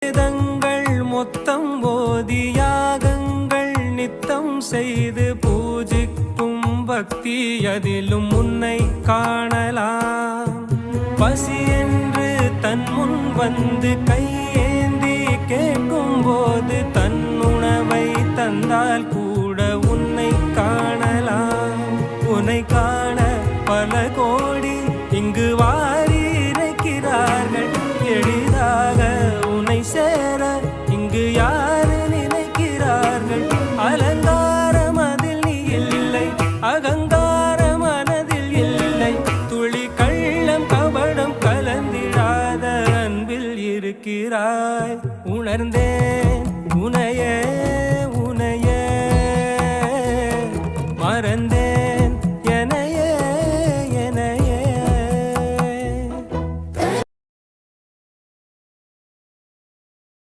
வேதங்கள் மொத்தம் ஓதி யாகங்கள் நித்தம் செய்து பூஜிக்கும் பக்தி அதிலும் உன்னை காணலாம். பசி என்று தன் முன் வந்து கையேந்தி கேட்கும் போது தன் உணவை தந்தால் கூட உன்னை காணலாம். உன்னை காண பல கோடி இங்கு வாரி இறைக்கிறார்கள். எளிதாக உன்னை சேர இங்கு யாரு நினைக்கிறார்கள். அலங்காரம் அதில் நீ இல்லை, அகங்கார மனதில் இல்லை. துளி கள்ளம் கபடம் கலந்திடாத அன்பில் இருக்கிறாய். உணர்ந்தேன் உனையே